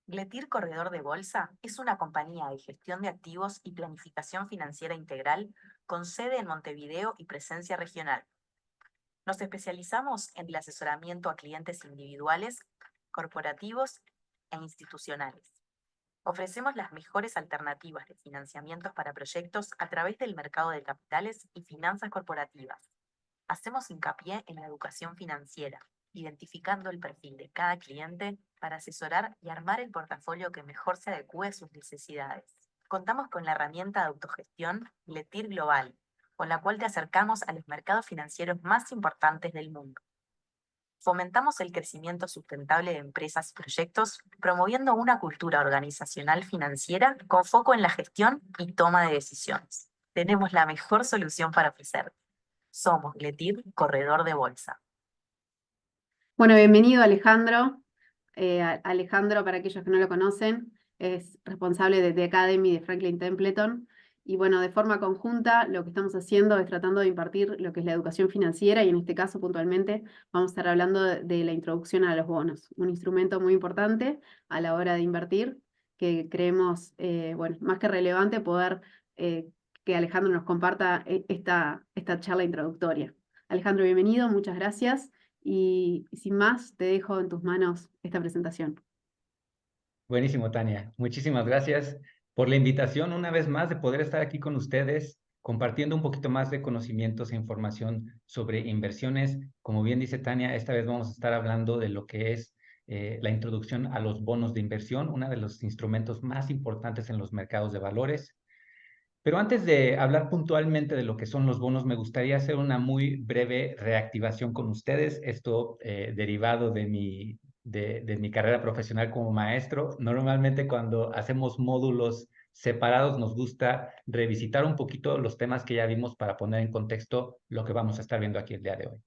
Gletir Corredor de Bolsa es una compañía de gestión de activos y planificación financiera integral con sede en Montevideo y presencia regional. Nos especializamos en el asesoramiento a clientes individuales, corporativos e institucionales. Ofrecemos las mejores alternativas de financiamientos para proyectos a través del mercado de capitales y finanzas corporativas. Hacemos hincapié en la educación financiera, identificando el perfil de cada cliente para asesorar y armar el portafolio que mejor se adecue a sus necesidades. Contamos con la herramienta de autogestión Letir Global, con la cual te acercamos a los mercados financieros más importantes del mundo. Fomentamos el crecimiento sustentable de empresas y proyectos, promoviendo una cultura organizacional financiera con foco en la gestión y toma de decisiones. Tenemos la mejor solución para ofrecer. Somos Gletir Corredor de Bolsa. Bueno, bienvenido Alejandro. Alejandro, para aquellos que no lo conocen, es responsable de The Academy de Franklin Templeton. Y bueno, de forma conjunta, lo que estamos haciendo es tratando de impartir lo que es la educación financiera y en este caso puntualmente vamos a estar hablando de la introducción a los bonos, un instrumento muy importante a la hora de invertir que creemos, bueno, más que relevante poder que Alejandro nos comparta esta charla introductoria. Alejandro, bienvenido, muchas gracias. Y sin más, te dejo en tus manos esta presentación. Buenísimo, Tania. Muchísimas gracias por la invitación una vez más de poder estar aquí con ustedes compartiendo un poquito más de conocimientos e información sobre inversiones. Como bien dice Tania, esta vez vamos a estar hablando de lo que es la introducción a los bonos de inversión, uno de los instrumentos más importantes en los mercados de valores. Pero antes de hablar puntualmente de lo que son los bonos, me gustaría hacer una muy breve reactivación con ustedes. Esto derivado de mi carrera profesional como maestro. Normalmente cuando hacemos módulos separados nos gusta revisitar un poquito los temas que ya vimos para poner en contexto lo que vamos a estar viendo aquí el día de hoy.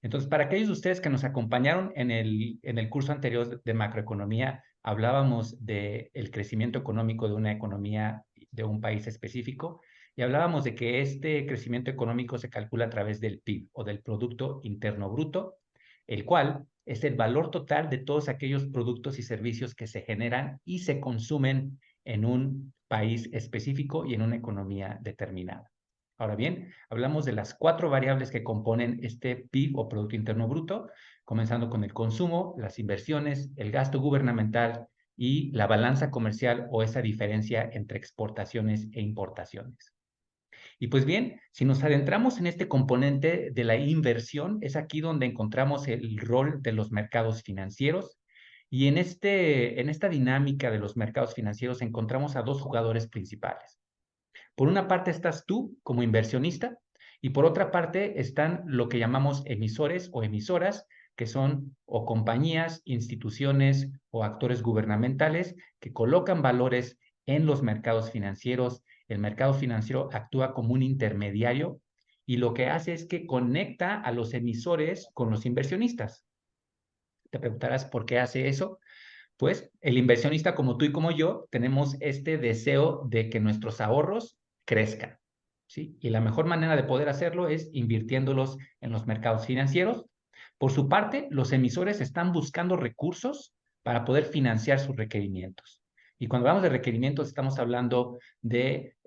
Entonces, para aquellos de ustedes que nos acompañaron en el curso anterior de macroeconomía, hablábamos del crecimiento económico de una economía de un país específico y hablábamos de que este crecimiento económico se calcula a través del PIB o del Producto Interno Bruto, el cual es el valor total de todos aquellos productos y servicios que se generan y se consumen en un país específico y en una economía determinada. Ahora bien, hablamos de las 4 variables que componen este PIB o Producto Interno Bruto, comenzando con el consumo, las inversiones, el gasto gubernamental y la balanza comercial o esa diferencia entre exportaciones e importaciones. Y pues bien, si nos adentramos en este componente de la inversión, es aquí donde encontramos el rol de los mercados financieros. Y en esta dinámica de los mercados financieros encontramos a 2 jugadores principales. Por una parte estás tú como inversionista y por otra parte están lo que llamamos emisores o emisoras, que son o compañías, instituciones o actores gubernamentales que colocan valores en los mercados financieros. El mercado financiero actúa como un intermediario y lo que hace es que conecta a los emisores con los inversionistas. Te preguntarás por qué hace eso. Pues el inversionista como tú y como yo tenemos este deseo de que nuestros ahorros crezcan, ¿sí? Y la mejor manera de poder hacerlo es invirtiéndolos en los mercados financieros. Por su parte, los emisores están buscando recursos para poder financiar sus requerimientos. Y cuando hablamos de requerimientos, estamos hablando de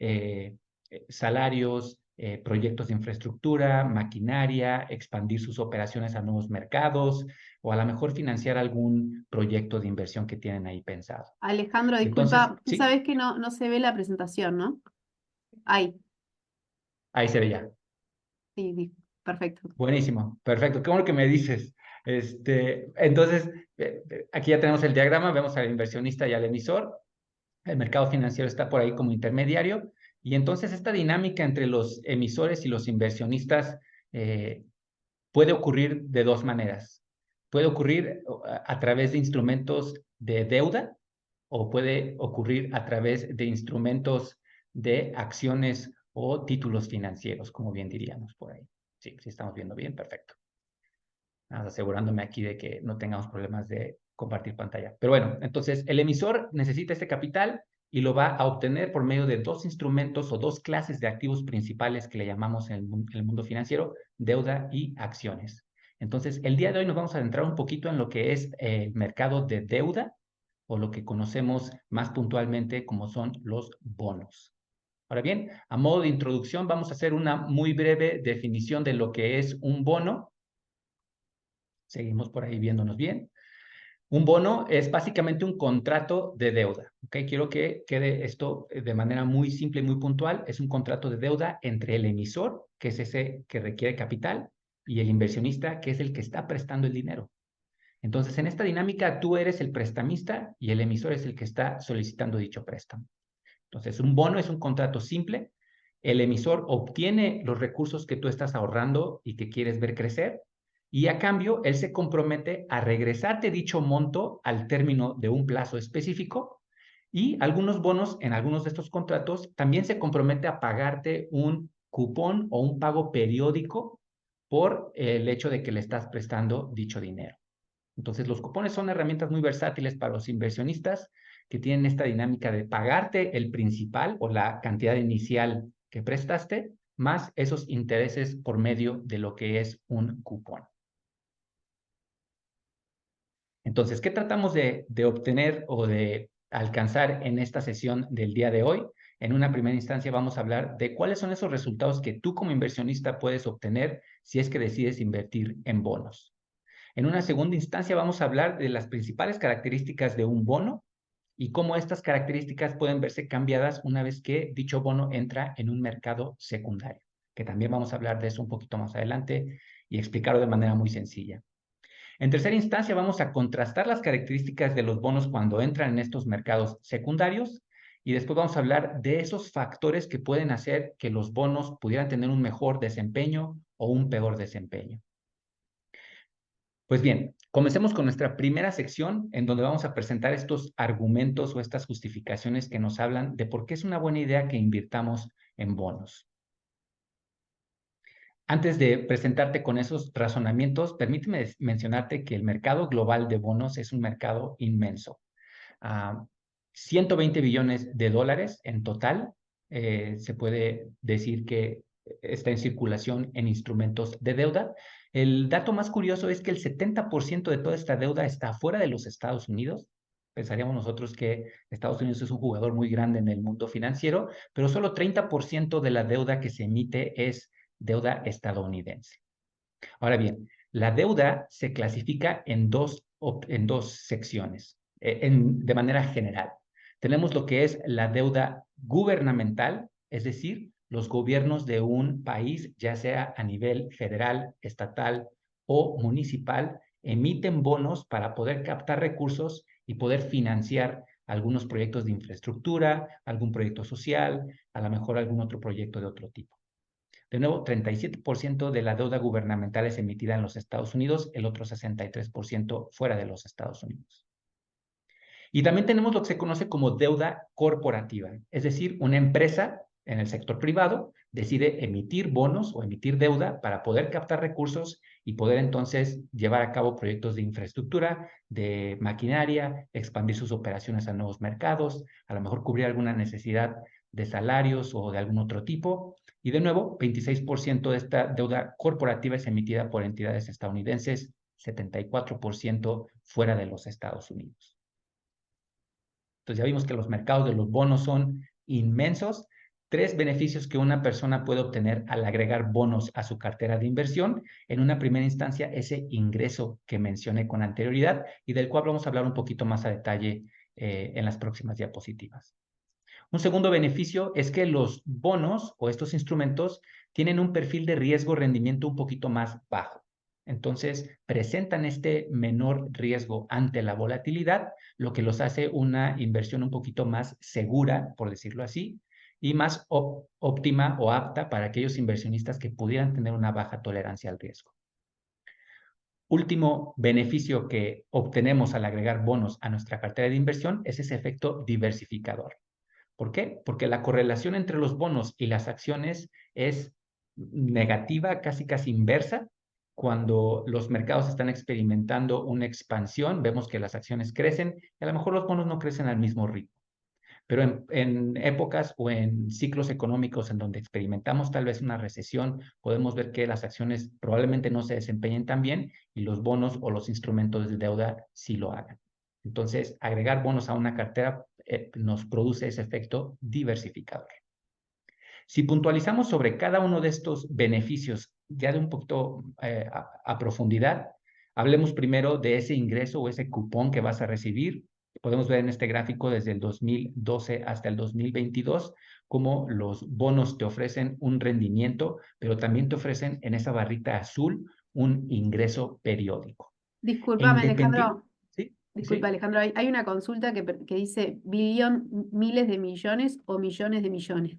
salarios, proyectos de infraestructura, maquinaria, expandir sus operaciones a nuevos mercados, o a lo mejor financiar algún proyecto de inversión que tienen ahí pensado. Alejandro, Entonces, disculpa, tú sí, sabes que no se ve la presentación, ¿no? Ahí, ahí se ve ya. sí, perfecto. Buenísimo, perfecto. Qué bueno que me dices. Entonces, aquí ya tenemos el diagrama, vemos al inversionista y al emisor. El mercado financiero está por ahí como intermediario. Y entonces esta dinámica entre los emisores y los inversionistas puede ocurrir de 2 maneras. Puede ocurrir a través de instrumentos de deuda o puede ocurrir a través de instrumentos de acciones o títulos financieros, como bien diríamos por ahí. Sí, sí estamos viendo bien, perfecto. Asegurándome aquí de que no tengamos problemas de compartir pantalla. Pero bueno, entonces el emisor necesita este capital y lo va a obtener por medio de 2 instrumentos o 2 clases de activos principales que le llamamos en el mundo financiero, deuda y acciones. Entonces, el día de hoy nos vamos a adentrar un poquito en lo que es el mercado de deuda o lo que conocemos más puntualmente como son los bonos. Ahora bien, a modo de introducción vamos a hacer una muy breve definición de lo que es un bono. Seguimos por ahí viéndonos bien. Un bono es básicamente un contrato de deuda. ¿Okay? Quiero que quede esto de manera muy simple y muy puntual. Es un contrato de deuda entre el emisor, que es ese que requiere capital, y el inversionista, que es el que está prestando el dinero. Entonces, en esta dinámica, tú eres el prestamista y el emisor es el que está solicitando dicho préstamo. Entonces, un bono es un contrato simple. El emisor obtiene los recursos que tú estás ahorrando y que quieres ver crecer, y a cambio, él se compromete a regresarte dicho monto al término de un plazo específico, y algunos bonos en algunos de estos contratos también se compromete a pagarte un cupón o un pago periódico por el hecho de que le estás prestando dicho dinero. Entonces, los cupones son herramientas muy versátiles para los inversionistas que tienen esta dinámica de pagarte el principal o la cantidad inicial que prestaste, más esos intereses por medio de lo que es un cupón. Entonces, ¿qué tratamos de obtener o de alcanzar en esta sesión del día de hoy? En una primera instancia vamos a hablar de cuáles son esos resultados que tú como inversionista puedes obtener si es que decides invertir en bonos. En una segunda instancia vamos a hablar de las principales características de un bono y cómo estas características pueden verse cambiadas una vez que dicho bono entra en un mercado secundario, que también vamos a hablar de eso un poquito más adelante y explicarlo de manera muy sencilla. En tercera instancia vamos a contrastar las características de los bonos cuando entran en estos mercados secundarios, y después vamos a hablar de esos factores que pueden hacer que los bonos pudieran tener un mejor desempeño o un peor desempeño. Pues bien, comencemos con nuestra primera sección en donde vamos a presentar estos argumentos o estas justificaciones que nos hablan de por qué es una buena idea que invirtamos en bonos. Antes de presentarte con esos razonamientos, permíteme mencionarte que el mercado global de bonos es un mercado inmenso. 120 billones de dólares en total, se puede decir que está en circulación en instrumentos de deuda. El dato más curioso es que el 70% de toda esta deuda está fuera de los Estados Unidos. Pensaríamos nosotros que Estados Unidos es un jugador muy grande en el mundo financiero, pero solo 30% de la deuda que se emite es deuda estadounidense. Ahora bien, la deuda se clasifica en dos secciones, de manera general. Tenemos lo que es la deuda gubernamental, es decir, los gobiernos de un país, ya sea a nivel federal, estatal o municipal, emiten bonos para poder captar recursos y poder financiar algunos proyectos de infraestructura, algún proyecto social, a lo mejor algún otro proyecto de otro tipo. De nuevo, 37% de la deuda gubernamental es emitida en los Estados Unidos, el otro 63% fuera de los Estados Unidos. Y también tenemos lo que se conoce como deuda corporativa, es decir, una empresa en el sector privado decide emitir bonos o emitir deuda para poder captar recursos y poder entonces llevar a cabo proyectos de infraestructura, de maquinaria, expandir sus operaciones a nuevos mercados, a lo mejor cubrir alguna necesidad de salarios o de algún otro tipo. Y de nuevo, 26% de esta deuda corporativa es emitida por entidades estadounidenses, 74% fuera de los Estados Unidos. Entonces ya vimos que los mercados de los bonos son inmensos. 3 beneficios que una persona puede obtener al agregar bonos a su cartera de inversión. En una primera instancia, ese ingreso que mencioné con anterioridad y del cual vamos a hablar un poquito más a detalle en las próximas diapositivas. Un segundo beneficio es que los bonos o estos instrumentos tienen un perfil de riesgo-rendimiento un poquito más bajo. Entonces, presentan este menor riesgo ante la volatilidad, lo que los hace una inversión un poquito más segura, por decirlo así, y más óptima o apta para aquellos inversionistas que pudieran tener una baja tolerancia al riesgo. Último beneficio que obtenemos al agregar bonos a nuestra cartera de inversión es ese efecto diversificador. ¿Por qué? Porque la correlación entre los bonos y las acciones es negativa, casi inversa. Cuando los mercados están experimentando una expansión, vemos que las acciones crecen y a lo mejor los bonos no crecen al mismo ritmo. Pero en épocas o en ciclos económicos en donde experimentamos tal vez una recesión, podemos ver que las acciones probablemente no se desempeñen tan bien y los bonos o los instrumentos de deuda sí lo hagan. Entonces, agregar bonos a una cartera nos produce ese efecto diversificador. Si puntualizamos sobre cada uno de estos beneficios ya de un poquito a profundidad, hablemos primero de ese ingreso o ese cupón que vas a recibir. Podemos ver en este gráfico desde el 2012 hasta el 2022 cómo los bonos te ofrecen un rendimiento, pero también te ofrecen en esa barrita azul un ingreso periódico. Discúlpame, Alejandro. ¿Sí? Disculpa, ¿Sí? Alejandro, hay una consulta que dice billón, miles de millones o millones de millones.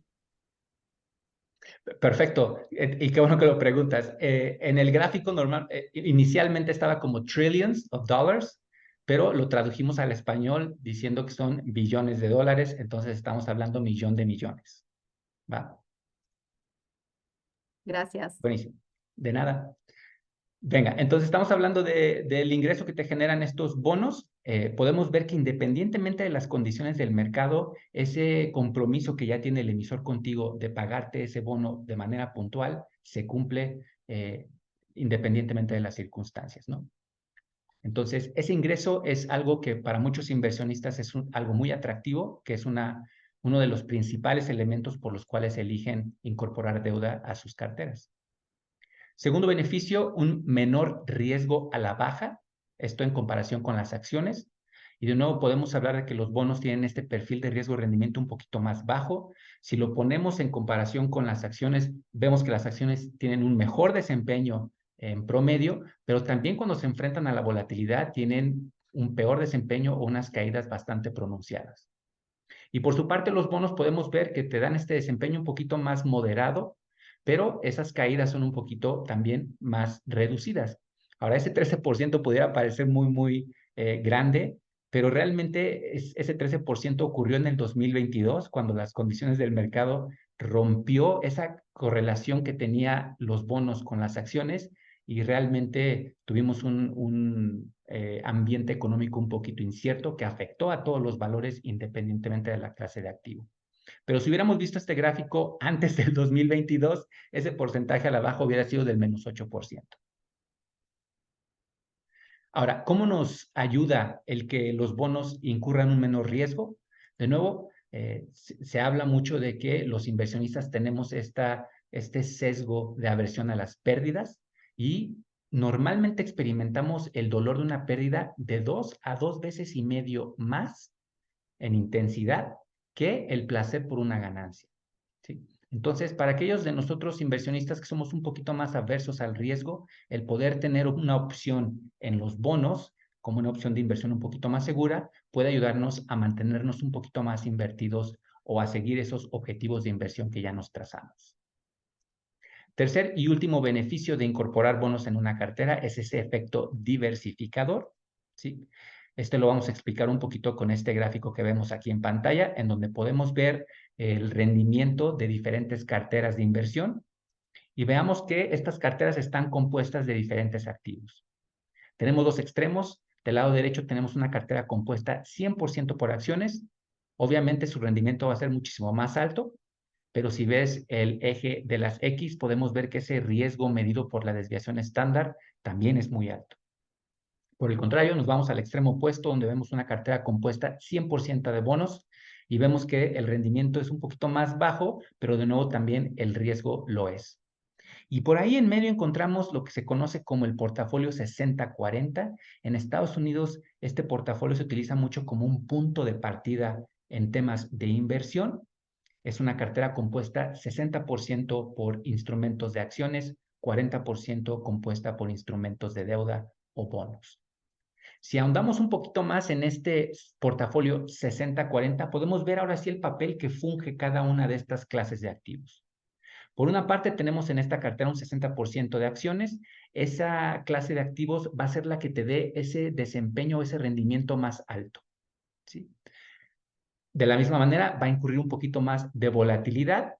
Perfecto, y qué bueno que lo preguntas. En el gráfico normal, inicialmente estaba como trillions of dollars, pero lo tradujimos al español diciendo que son billones de dólares, entonces estamos hablando millón de millones. ¿Va? Gracias. Buenísimo. De nada. Venga, entonces estamos hablando del ingreso que te generan estos bonos. Podemos ver que independientemente de las condiciones del mercado, ese compromiso que ya tiene el emisor contigo de pagarte ese bono de manera puntual se cumple independientemente de las circunstancias, ¿no? Entonces, ese ingreso es algo que para muchos inversionistas es algo muy atractivo, que es uno de los principales elementos por los cuales eligen incorporar deuda a sus carteras. Segundo beneficio, un menor riesgo a la baja, esto en comparación con las acciones. Y de nuevo podemos hablar de que los bonos tienen este perfil de riesgo-rendimiento un poquito más bajo. Si lo ponemos en comparación con las acciones, vemos que las acciones tienen un mejor desempeño en promedio, pero también cuando se enfrentan a la volatilidad tienen un peor desempeño o unas caídas bastante pronunciadas. Y por su parte, los bonos podemos ver que te dan este desempeño un poquito más moderado, pero esas caídas son un poquito también más reducidas. Ahora, ese 13% pudiera parecer muy grande, pero realmente ese 13% ocurrió en el 2022, cuando las condiciones del mercado rompió esa correlación que tenía los bonos con las acciones y realmente tuvimos un ambiente económico un poquito incierto que afectó a todos los valores independientemente de la clase de activo. Pero si hubiéramos visto este gráfico antes del 2022, ese porcentaje a la baja hubiera sido del menos 8%. Ahora, ¿cómo nos ayuda el que los bonos incurran un menor riesgo? De nuevo, se habla mucho de que los inversionistas tenemos este sesgo de aversión a las pérdidas y normalmente experimentamos el dolor de una pérdida de 2 a 2 veces y medio más en intensidad que el placer por una ganancia, ¿sí? Entonces, para aquellos de nosotros inversionistas que somos un poquito más aversos al riesgo, el poder tener una opción en los bonos como una opción de inversión un poquito más segura puede ayudarnos a mantenernos un poquito más invertidos o a seguir esos objetivos de inversión que ya nos trazamos. Tercer y último beneficio de incorporar bonos en una cartera es ese efecto diversificador, ¿sí? Este lo vamos a explicar un poquito con este gráfico que vemos aquí en pantalla, en donde podemos ver el rendimiento de diferentes carteras de inversión y veamos que estas carteras están compuestas de diferentes activos. Tenemos dos extremos. Del lado derecho tenemos una cartera compuesta 100% por acciones. Obviamente su rendimiento va a ser muchísimo más alto, pero si ves el eje de las X, podemos ver que ese riesgo medido por la desviación estándar también es muy alto. Por el contrario, nos vamos al extremo opuesto, donde vemos una cartera compuesta 100% de bonos y vemos que el rendimiento es un poquito más bajo, pero de nuevo también el riesgo lo es. Y por ahí en medio encontramos lo que se conoce como el portafolio 60-40. En Estados Unidos, este portafolio se utiliza mucho como un punto de partida en temas de inversión. Es una cartera compuesta 60% por instrumentos de acciones, 40% compuesta por instrumentos de deuda o bonos. Si ahondamos un poquito más en este portafolio 60-40, podemos ver ahora sí el papel que funge cada una de estas clases de activos. Por una parte, tenemos en esta cartera un 60% de acciones. Esa clase de activos va a ser la que te dé ese desempeño, ese rendimiento más alto, ¿sí? De la misma manera, va a incurrir un poquito más de volatilidad,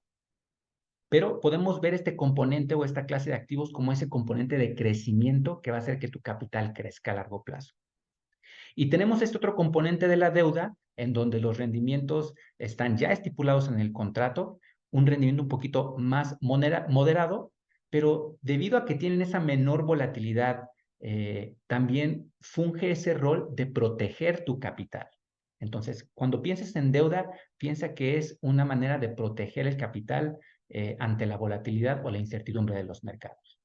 pero podemos ver este componente o esta clase de activos como ese componente de crecimiento que va a hacer que tu capital crezca a largo plazo. Y tenemos este otro componente de la deuda, en donde los rendimientos están ya estipulados en el contrato, un rendimiento un poquito más moderado, pero debido a que tienen esa menor volatilidad también funge ese rol de proteger tu capital. Entonces, cuando pienses en deuda, piensa que es una manera de proteger el capital ante la volatilidad o la incertidumbre de los mercados.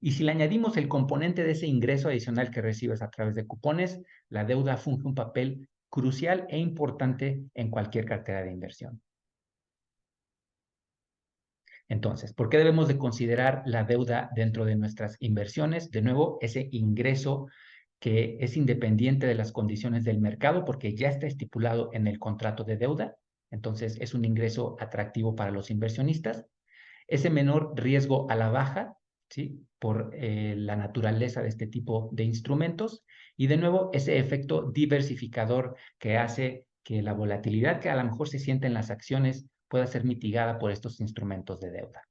Y si le añadimos el componente de ese ingreso adicional que recibes a través de cupones, la deuda funge un papel crucial e importante en cualquier cartera de inversión. Entonces, ¿por qué debemos de considerar la deuda dentro de nuestras inversiones? De nuevo, ese ingreso que es independiente de las condiciones del mercado porque ya está estipulado en el contrato de deuda. Entonces, es un ingreso atractivo para los inversionistas. Ese menor riesgo a la baja, ¿sí? Por la naturaleza de este tipo de instrumentos. Y de nuevo, ese efecto diversificador que hace que la volatilidad que a lo mejor se siente en las acciones pueda ser mitigada por estos instrumentos de deuda.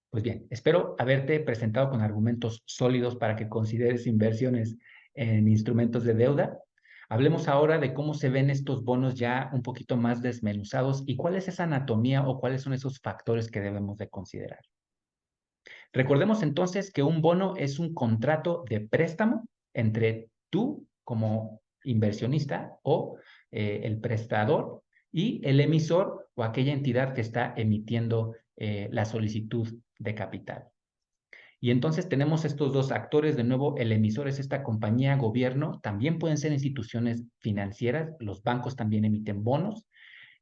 Pues bien, espero haberte presentado con argumentos sólidos para que consideres inversiones en instrumentos de deuda. Hablemos ahora de cómo se ven estos bonos ya un poquito más desmenuzados y cuál es esa anatomía o cuáles son esos factores que debemos de considerar. Recordemos entonces que un bono es un contrato de préstamo entre tú como inversionista o el prestador y el emisor o aquella entidad que está emitiendo la solicitud de capital. Y entonces tenemos estos dos actores. De nuevo, el emisor es esta compañía, gobierno, también pueden ser instituciones financieras, los bancos también emiten bonos.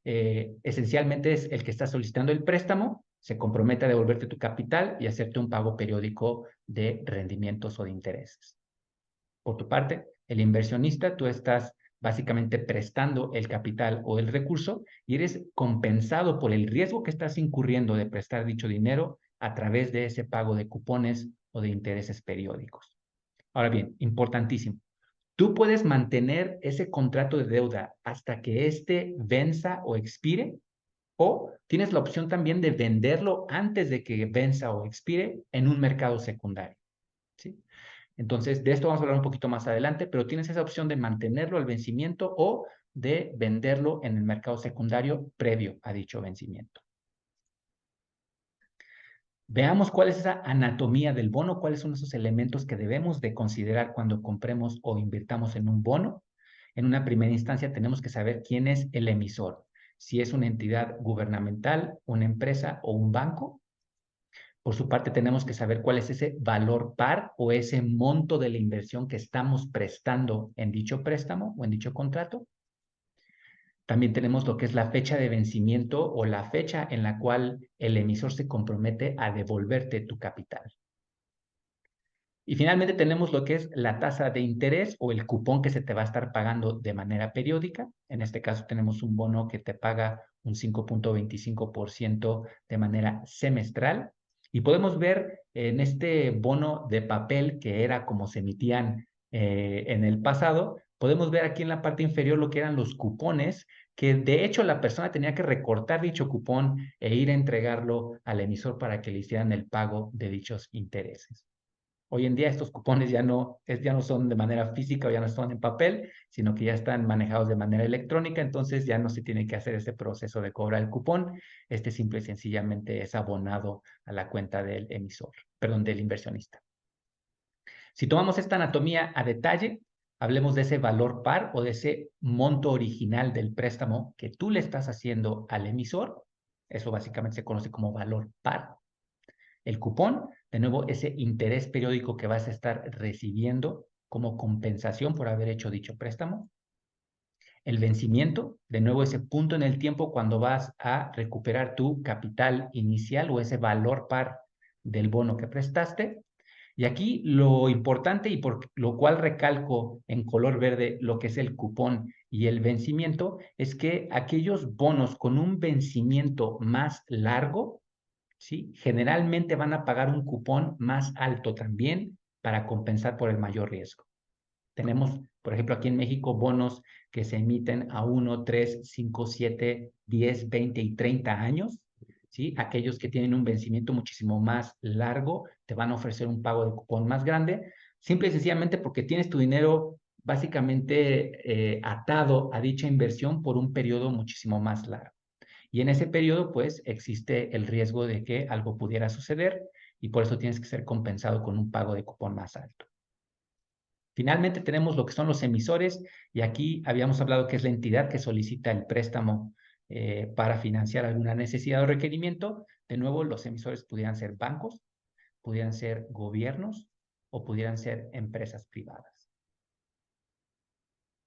Esencialmente es el que está solicitando el préstamo, se compromete a devolverte tu capital y hacerte un pago periódico de rendimientos o de intereses. Por tu parte, el inversionista, tú estás básicamente prestando el capital o el recurso y eres compensado por el riesgo que estás incurriendo de prestar dicho dinero a través de ese pago de cupones o de intereses periódicos. Ahora bien, importantísimo, tú puedes mantener ese contrato de deuda hasta que éste venza o expire, o tienes la opción también de venderlo antes de que venza o expire en un mercado secundario, ¿sí? Entonces, de esto vamos a hablar un poquito más adelante, pero tienes esa opción de mantenerlo al vencimiento o de venderlo en el mercado secundario previo a dicho vencimiento. Veamos cuál es esa anatomía del bono, cuáles son esos elementos que debemos de considerar cuando compremos o invirtamos en un bono. En una primera instancia tenemos que saber quién es el emisor, si es una entidad gubernamental, una empresa o un banco. Por su parte, tenemos que saber cuál es ese valor par o ese monto de la inversión que estamos prestando en dicho préstamo o en dicho contrato. También tenemos lo que es la fecha de vencimiento o la fecha en la cual el emisor se compromete a devolverte tu capital. Y finalmente tenemos lo que es la tasa de interés o el cupón que se te va a estar pagando de manera periódica. En este caso tenemos un bono que te paga un 5.25% de manera semestral. Y podemos ver en este bono de papel que era como se emitían en el pasado, podemos ver aquí en la parte inferior lo que eran los cupones, que de hecho la persona tenía que recortar dicho cupón e ir a entregarlo al emisor para que le hicieran el pago de dichos intereses. Hoy en día estos cupones ya no son de manera física o ya no son en papel, sino que ya están manejados de manera electrónica, entonces ya no se tiene que hacer ese proceso de cobrar el cupón. Este simple y sencillamente es abonado a la cuenta del emisor, perdón, del inversionista. Si tomamos esta anatomía a detalle, hablemos de ese valor par o de ese monto original del préstamo que tú le estás haciendo al emisor. Eso básicamente se conoce como valor par. El cupón, de nuevo, ese interés periódico que vas a estar recibiendo como compensación por haber hecho dicho préstamo. El vencimiento, de nuevo, ese punto en el tiempo cuando vas a recuperar tu capital inicial o ese valor par del bono que prestaste. Y aquí lo importante y por lo cual recalco en color verde lo que es el cupón y el vencimiento es que aquellos bonos con un vencimiento más largo, ¿sí? Generalmente van a pagar un cupón más alto también para compensar por el mayor riesgo. Tenemos, por ejemplo, aquí en México, bonos que se emiten a 1, 3, 5, 7, 10, 20 y 30 años, ¿sí? Aquellos que tienen un vencimiento muchísimo más largo te van a ofrecer un pago de cupón más grande, simple y sencillamente porque tienes tu dinero básicamente atado a dicha inversión por un periodo muchísimo más largo. Y en ese periodo, pues, existe el riesgo de que algo pudiera suceder y por eso tienes que ser compensado con un pago de cupón más alto. Finalmente tenemos lo que son los emisores, y aquí habíamos hablado que es la entidad que solicita el préstamo para financiar alguna necesidad o requerimiento. De nuevo, los emisores pudieran ser bancos, pudieran ser gobiernos o pudieran ser empresas privadas.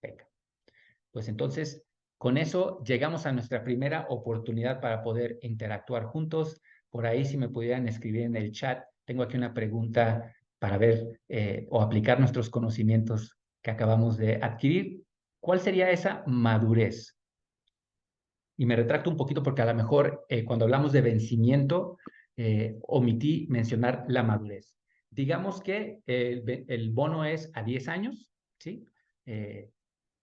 Venga. Pues entonces, con eso llegamos a nuestra primera oportunidad para poder interactuar juntos. Por ahí, si me pudieran escribir en el chat, tengo aquí una pregunta para ver o aplicar nuestros conocimientos que acabamos de adquirir. ¿Cuál sería esa madurez? Y me retracto un poquito porque a lo mejor cuando hablamos de vencimiento, omití mencionar la madurez. Digamos que el bono es a 10 años, ¿sí?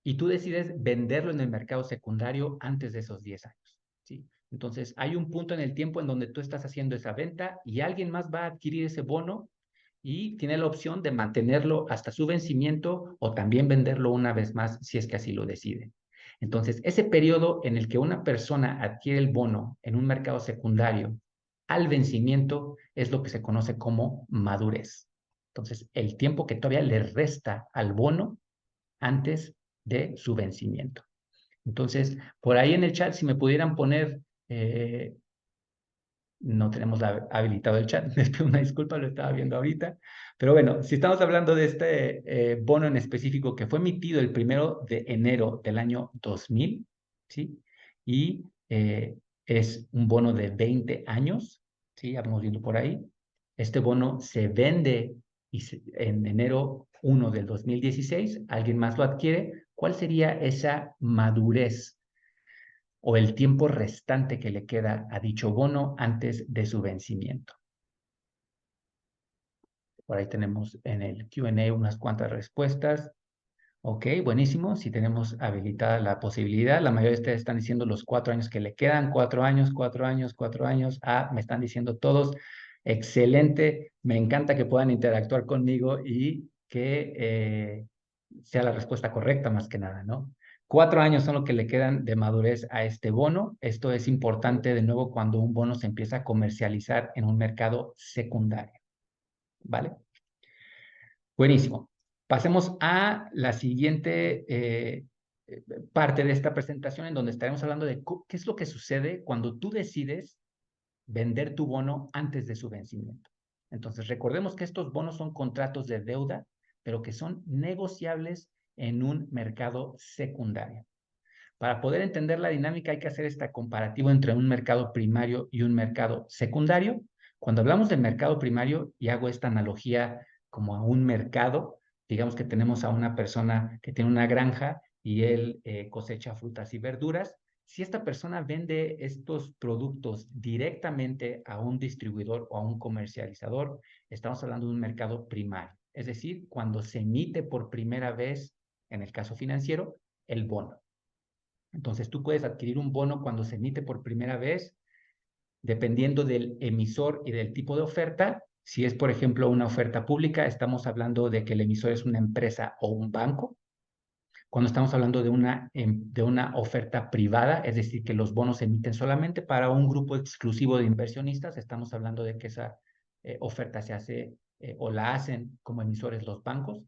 Y tú decides venderlo en el mercado secundario antes de esos 10 años, ¿sí? Entonces, hay un punto en el tiempo en donde tú estás haciendo esa venta y alguien más va a adquirir ese bono y tiene la opción de mantenerlo hasta su vencimiento o también venderlo una vez más si es que así lo decide. Entonces, ese periodo en el que una persona adquiere el bono en un mercado secundario al vencimiento es lo que se conoce como madurez. Entonces, el tiempo que todavía le resta al bono antes de su vencimiento. Entonces, por ahí en el chat, si me pudieran poner, no tenemos habilitado el chat, les pido una disculpa, lo estaba viendo ahorita, pero bueno, si estamos hablando de este bono en específico que fue emitido el 1 de enero del año 2000, ¿sí? Y es un bono de 20 años, ¿sí? Ya vamos viendo por ahí. Este bono se vende en enero 1 del 2016, alguien más lo adquiere. ¿Cuál sería esa madurez o el tiempo restante que le queda a dicho bono antes de su vencimiento? Por ahí tenemos en el Q&A unas cuantas respuestas. Ok, buenísimo. Si tenemos habilitada la posibilidad, la mayoría de ustedes están diciendo los 4 años que le quedan, 4 años, 4 años, 4 años. Ah, me están diciendo todos. Excelente. Me encanta que puedan interactuar conmigo y que sea la respuesta correcta más que nada, ¿no? 4 años son lo que le quedan de madurez a este bono. Esto es importante de nuevo cuando un bono se empieza a comercializar en un mercado secundario. ¿Vale? Buenísimo. Pasemos a la siguiente parte de esta presentación en donde estaremos hablando de qué es lo que sucede cuando tú decides vender tu bono antes de su vencimiento. Entonces, recordemos que estos bonos son contratos de deuda, pero que son negociables en un mercado secundario. Para poder entender la dinámica hay que hacer esta comparativa entre un mercado primario y un mercado secundario. Cuando hablamos del mercado primario, y hago esta analogía como a un mercado, digamos que tenemos a una persona que tiene una granja y él cosecha frutas y verduras. Si esta persona vende estos productos directamente a un distribuidor o a un comercializador, estamos hablando de un mercado primario. Es decir, cuando se emite por primera vez, en el caso financiero, el bono. Entonces, tú puedes adquirir un bono cuando se emite por primera vez, dependiendo del emisor y del tipo de oferta. Si es, por ejemplo, una oferta pública, estamos hablando de que el emisor es una empresa o un banco. Cuando estamos hablando de una oferta privada, es decir, que los bonos se emiten solamente para un grupo exclusivo de inversionistas, estamos hablando de que esa oferta se hace o la hacen como emisores los bancos.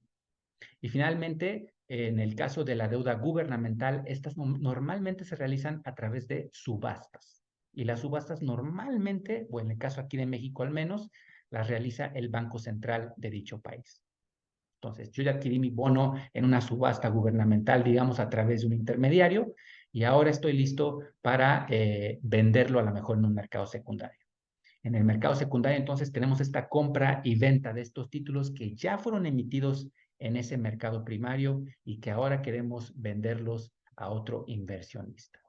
Y finalmente, en el caso de la deuda gubernamental, estas normalmente se realizan a través de subastas. Y las subastas normalmente, o en el caso aquí de México al menos, las realiza el Banco Central de dicho país. Entonces, yo ya adquirí mi bono en una subasta gubernamental, digamos, a través de un intermediario, y ahora estoy listo para venderlo a lo mejor en un mercado secundario. En el mercado secundario, entonces, tenemos esta compra y venta de estos títulos que ya fueron emitidos en ese mercado primario y que ahora queremos venderlos a otro inversionista.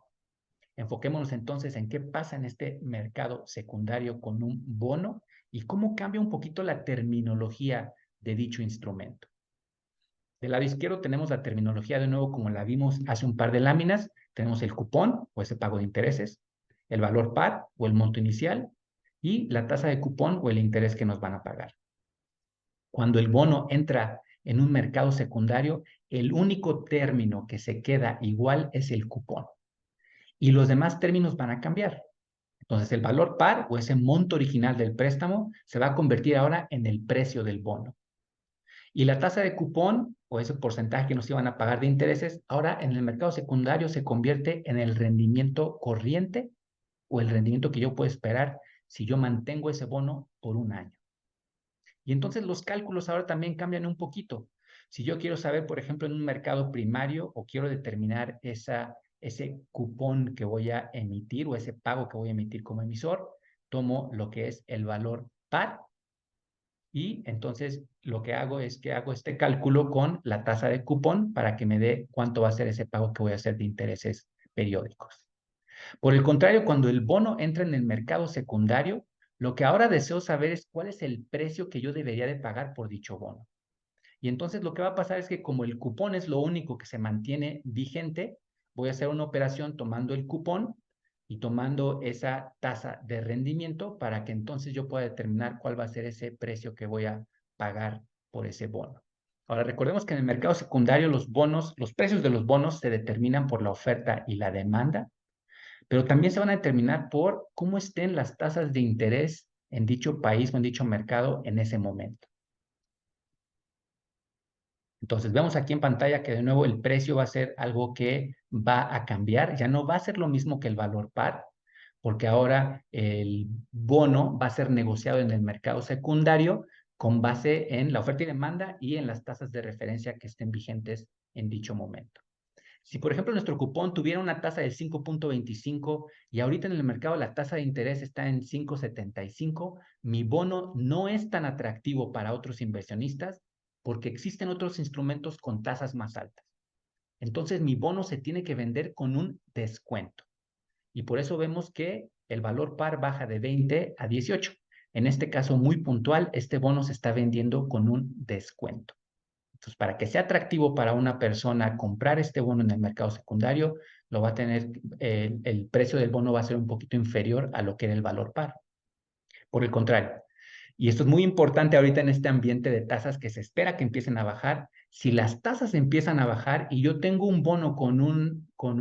Enfoquémonos entonces en qué pasa en este mercado secundario con un bono y cómo cambia un poquito la terminología de dicho instrumento. Del lado izquierdo tenemos la terminología de nuevo como la vimos hace un par de láminas. Tenemos el cupón o ese pago de intereses, el valor par o el monto inicial y la tasa de cupón o el interés que nos van a pagar. Cuando el bono entra en un mercado secundario, el único término que se queda igual es el cupón. Y los demás términos van a cambiar. Entonces, el valor par o ese monto original del préstamo se va a convertir ahora en el precio del bono. Y la tasa de cupón o ese porcentaje que nos iban a pagar de intereses, ahora en el mercado secundario se convierte en el rendimiento corriente o el rendimiento que yo puedo esperar si yo mantengo ese bono por un año. Y entonces los cálculos ahora también cambian un poquito. Si yo quiero saber, por ejemplo, en un mercado primario o quiero determinar ese cupón que voy a emitir o ese pago que voy a emitir como emisor, tomo lo que es el valor par y entonces lo que hago es que hago este cálculo con la tasa de cupón para que me dé cuánto va a ser ese pago que voy a hacer de intereses periódicos. Por el contrario, cuando el bono entra en el mercado secundario, lo que ahora deseo saber es cuál es el precio que yo debería de pagar por dicho bono. Y entonces lo que va a pasar es que como el cupón es lo único que se mantiene vigente, voy a hacer una operación tomando el cupón y tomando esa tasa de rendimiento para que entonces yo pueda determinar cuál va a ser ese precio que voy a pagar por ese bono. Ahora, recordemos que en el mercado secundario los bonos, los precios de los bonos se determinan por la oferta y la demanda, pero también se van a determinar por cómo estén las tasas de interés en dicho país o en dicho mercado en ese momento. Entonces, vemos aquí en pantalla que de nuevo el precio va a ser algo que va a cambiar, ya no va a ser lo mismo que el valor par, porque ahora el bono va a ser negociado en el mercado secundario con base en la oferta y demanda y en las tasas de referencia que estén vigentes en dicho momento. Si, por ejemplo, nuestro cupón tuviera una tasa del 5.25 y ahorita en el mercado la tasa de interés está en 5.75, mi bono no es tan atractivo para otros inversionistas porque existen otros instrumentos con tasas más altas. Entonces, mi bono se tiene que vender con un descuento. Y por eso vemos que el valor par baja de 20 a 18. En este caso muy puntual, este bono se está vendiendo con un descuento. Entonces, para que sea atractivo para una persona comprar este bono en el mercado secundario, lo va a tener, el precio del bono va a ser un poquito inferior a lo que era el valor par. Por el contrario, y esto es muy importante ahorita en este ambiente de tasas que se espera que empiecen a bajar, si las tasas empiezan a bajar y yo tengo un bono con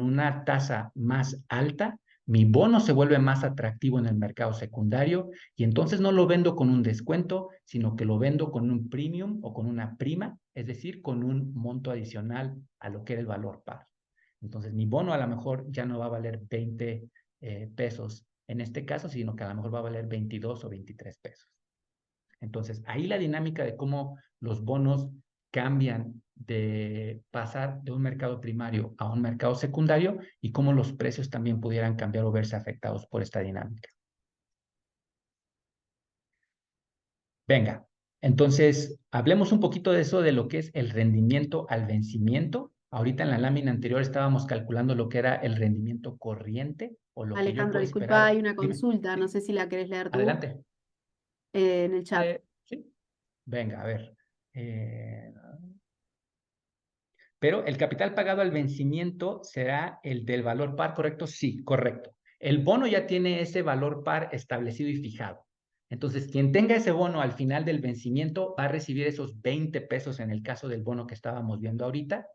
una tasa más alta, mi bono se vuelve más atractivo en el mercado secundario y entonces no lo vendo con un descuento, sino que lo vendo con un premium o con una prima, es decir, con un monto adicional a lo que era el valor par. Entonces mi bono a lo mejor ya no va a valer 20 pesos en este caso, sino que a lo mejor va a valer 22 o 23 pesos. Entonces, ahí la dinámica de cómo los bonos cambian de pasar de un mercado primario a un mercado secundario y cómo los precios también pudieran cambiar o verse afectados por esta dinámica. Venga, entonces hablemos un poquito de eso, de lo que es el rendimiento al vencimiento. Ahorita en la lámina anterior estábamos calculando lo que era el rendimiento corriente o lo que yo Alejandro, puedo disculpa, esperar. hay una Dime. consulta, no Sí, sé si la querés leer tú adelante. en el chat. Sí. Venga, a ver. Pero el capital pagado al vencimiento será el del valor par, ¿correcto? Sí, correcto. El bono ya tiene ese valor par establecido y fijado. Entonces, quien tenga ese bono al final del vencimiento va a recibir esos 20 pesos en el caso del bono que estábamos viendo ahorita.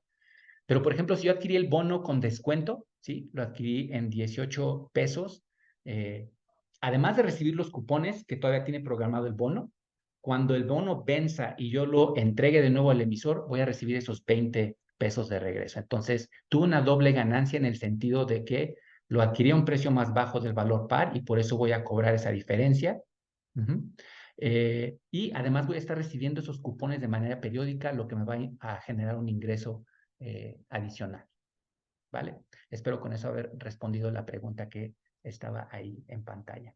Pero, por ejemplo, si yo adquirí el bono con descuento, ¿sí? Lo adquirí en 18 pesos. Además de recibir los cupones que todavía tiene programado el bono, cuando el bono venza y yo lo entregue de nuevo al emisor, voy a recibir esos 20 pesos de regreso. Entonces, tuve una doble ganancia en el sentido de que lo adquirí a un precio más bajo del valor par y por eso voy a cobrar esa diferencia. Y además voy a estar recibiendo esos cupones de manera periódica, lo que me va a generar un ingreso adicional. ¿Vale? Espero con eso haber respondido la pregunta que estaba ahí en pantalla.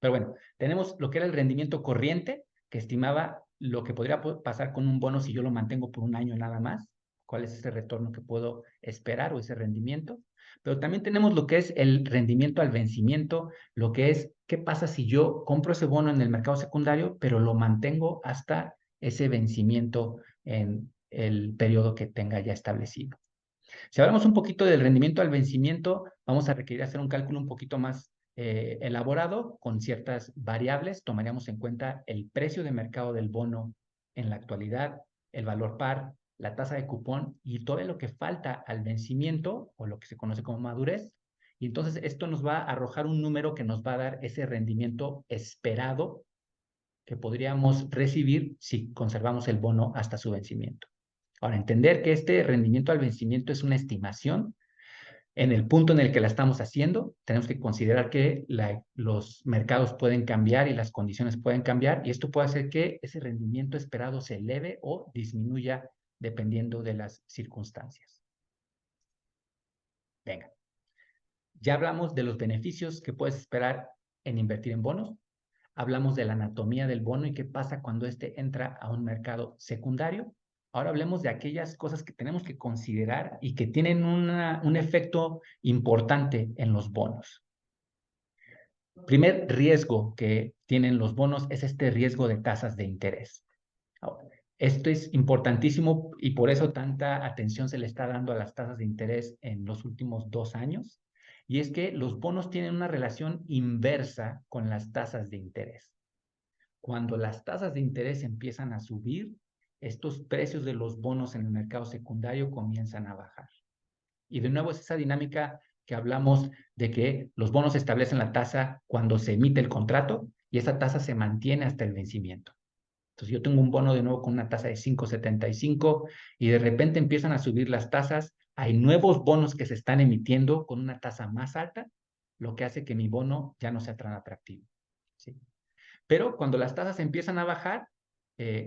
Pero bueno, tenemos lo que era el rendimiento corriente, que estimaba lo que podría pasar con un bono si yo lo mantengo por un año nada más, cuál es ese retorno que puedo esperar o ese rendimiento. Pero también tenemos lo que es el rendimiento al vencimiento, lo que es qué pasa si yo compro ese bono en el mercado secundario, pero lo mantengo hasta ese vencimiento en el periodo que tenga ya establecido. Si hablamos un poquito del rendimiento al vencimiento, vamos a requerir hacer un cálculo un poquito más elaborado con ciertas variables. Tomaríamos en cuenta el precio de mercado del bono en la actualidad, el valor par, la tasa de cupón y todo lo que falta al vencimiento o lo que se conoce como madurez. Y entonces esto nos va a arrojar un número que nos va a dar ese rendimiento esperado que podríamos recibir si conservamos el bono hasta su vencimiento. Ahora, entender que este rendimiento al vencimiento es una estimación. En el punto en el que la estamos haciendo, tenemos que considerar que los mercados pueden cambiar y las condiciones pueden cambiar, y esto puede hacer que ese rendimiento esperado se eleve o disminuya dependiendo de las circunstancias. Venga, ya hablamos de los beneficios que puedes esperar en invertir en bonos. Hablamos de la anatomía del bono y qué pasa cuando éste entra a un mercado secundario. Ahora hablemos de aquellas cosas que tenemos que considerar y que tienen un efecto importante en los bonos. Primer riesgo que tienen los bonos es este riesgo de tasas de interés. Ahora, esto es importantísimo y por eso tanta atención se le está dando a las tasas de interés en los últimos 2 años. Y es que los bonos tienen una relación inversa con las tasas de interés. Cuando las tasas de interés empiezan a subir, estos precios de los bonos en el mercado secundario comienzan a bajar. Y de nuevo es esa dinámica que hablamos de que los bonos establecen la tasa cuando se emite el contrato y esa tasa se mantiene hasta el vencimiento. Entonces yo tengo un bono de nuevo con una tasa de 5.75 y de repente empiezan a subir las tasas. Hay nuevos bonos que se están emitiendo con una tasa más alta, lo que hace que mi bono ya no sea tan atractivo, ¿sí? Pero cuando las tasas empiezan a bajar,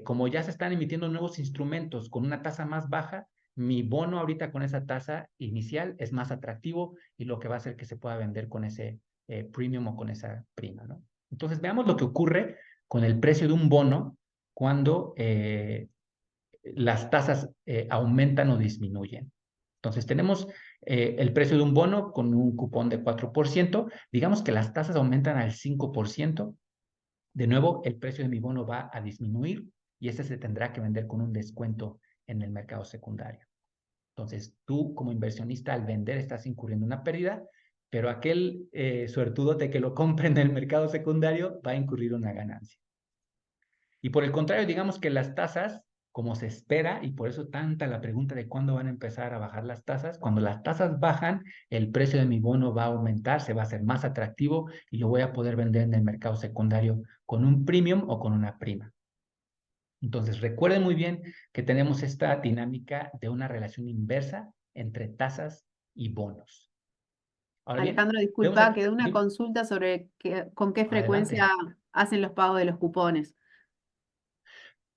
como ya se están emitiendo nuevos instrumentos con una tasa más baja, mi bono ahorita con esa tasa inicial es más atractivo y lo que va a hacer que se pueda vender con ese premium o con esa prima, ¿no? Entonces veamos lo que ocurre con el precio de un bono cuando las tasas aumentan o disminuyen. Entonces tenemos el precio de un bono con un cupón de 4%, digamos que las tasas aumentan al 5%, de nuevo el precio de mi bono va a disminuir y ese se tendrá que vender con un descuento en el mercado secundario. Entonces tú como inversionista al vender estás incurriendo en una pérdida, pero aquel suertudote que lo compre en el mercado secundario va a incurrir una ganancia. Y por el contrario, digamos que las tasas, como se espera, y por eso tanta la pregunta de cuándo van a empezar a bajar las tasas, cuando las tasas bajan, el precio de mi bono va a aumentar, se va a hacer más atractivo y lo voy a poder vender en el mercado secundario con un premium o con una prima. Entonces, recuerden muy bien que tenemos esta dinámica de una relación inversa entre tasas y bonos. Ahora bien, Alejandro, vemos disculpa, aquí, quedó una ¿sí? consulta sobre con qué frecuencia Adelante. hacen los pagos de los cupones.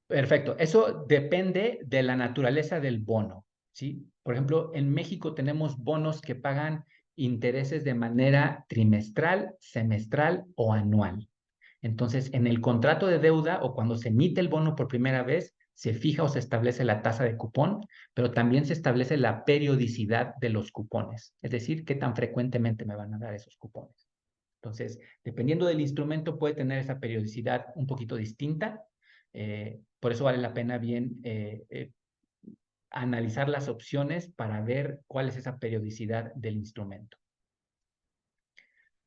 Perfecto. Eso depende de la naturaleza del bono, ¿sí? Por ejemplo, en México tenemos bonos que pagan intereses de manera trimestral, semestral o anual. Entonces, en el contrato de deuda o cuando se emite el bono por primera vez, se fija o se establece la tasa de cupón, pero también se establece la periodicidad de los cupones, es decir, qué tan frecuentemente me van a dar esos cupones. Entonces, dependiendo del instrumento, puede tener esa periodicidad un poquito distinta. Por eso vale la pena bien analizar las opciones para ver cuál es esa periodicidad del instrumento.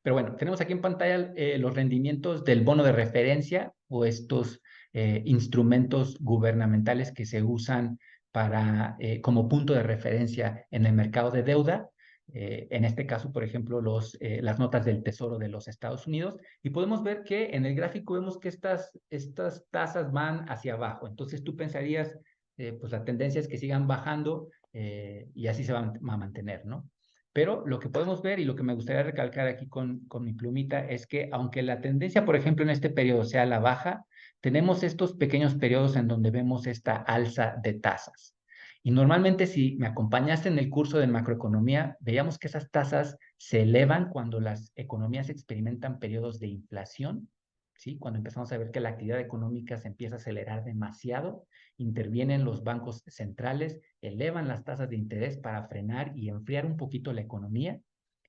Pero bueno, tenemos aquí en pantalla los rendimientos del bono de referencia o estos instrumentos gubernamentales que se usan para, como punto de referencia en el mercado de deuda. En este caso, por ejemplo, las notas del Tesoro de los Estados Unidos. Y podemos ver que en el gráfico vemos que estas tasas van hacia abajo. Entonces tú pensarías, pues la tendencia es que sigan bajando y así se van a mantener, ¿no? Pero lo que podemos ver y lo que me gustaría recalcar aquí con mi plumita es que aunque la tendencia, por ejemplo, en este periodo sea la baja, tenemos estos pequeños periodos en donde vemos esta alza de tasas. Y normalmente si me acompañaste en el curso de macroeconomía, veíamos que esas tasas se elevan cuando las economías experimentan periodos de inflación, ¿sí? Cuando empezamos a ver que la actividad económica se empieza a acelerar demasiado, intervienen los bancos centrales, elevan las tasas de interés para frenar y enfriar un poquito la economía.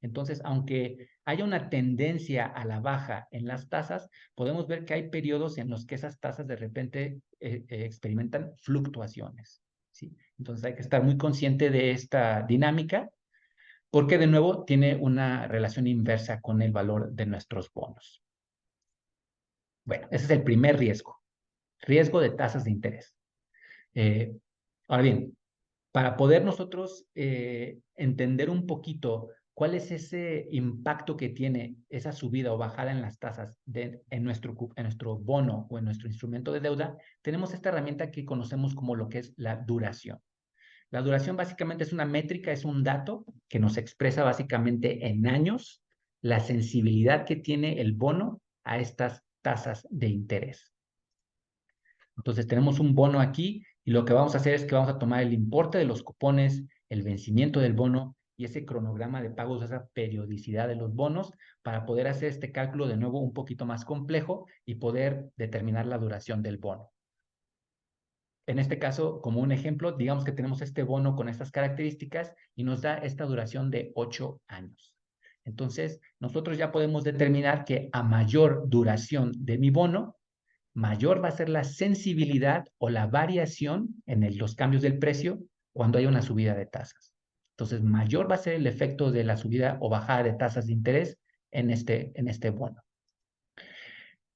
Entonces, aunque haya una tendencia a la baja en las tasas, podemos ver que hay periodos en los que esas tasas de repente experimentan fluctuaciones, ¿sí? Entonces hay que estar muy consciente de esta dinámica porque de nuevo tiene una relación inversa con el valor de nuestros bonos. Bueno, ese es el primer riesgo de tasas de interés. Ahora bien, para poder nosotros entender un poquito ¿Cuál es ese impacto que tiene esa subida o bajada en las tasas en nuestro bono o en nuestro instrumento de deuda? Tenemos esta herramienta que conocemos como lo que es la duración. La duración básicamente es una métrica, es un dato que nos expresa básicamente en años la sensibilidad que tiene el bono a estas tasas de interés. Entonces tenemos un bono aquí y lo que vamos a hacer es que vamos a tomar el importe de los cupones, el vencimiento del bono y ese cronograma de pagos, esa periodicidad de los bonos para poder hacer este cálculo de nuevo un poquito más complejo y poder determinar la duración del bono. En este caso, como un ejemplo, digamos que tenemos este bono con estas características y nos da esta duración de 8 años. Entonces, nosotros ya podemos determinar que a mayor duración de mi bono, mayor va a ser la sensibilidad o la variación en los cambios del precio cuando hay una subida de tasas. Entonces, mayor va a ser el efecto de la subida o bajada de tasas de interés en este bono.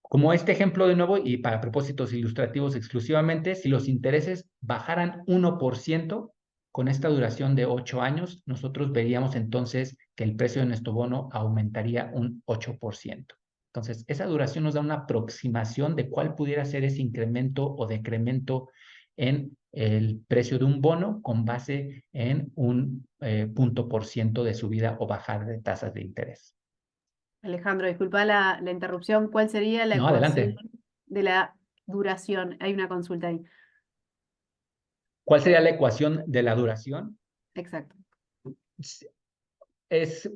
Como este ejemplo de nuevo, y para propósitos ilustrativos exclusivamente, si los intereses bajaran 1% con esta duración de 8 años, nosotros veríamos entonces que el precio de nuestro bono aumentaría un 8%. Entonces, esa duración nos da una aproximación de cuál pudiera ser ese incremento o decremento en el precio de un bono con base en un punto por ciento de subida o bajada de tasas de interés. Alejandro, disculpa la interrupción. ¿Cuál sería la No, ecuación adelante. de la duración? Hay una consulta ahí. ¿Cuál sería la ecuación de la duración? Exacto. Es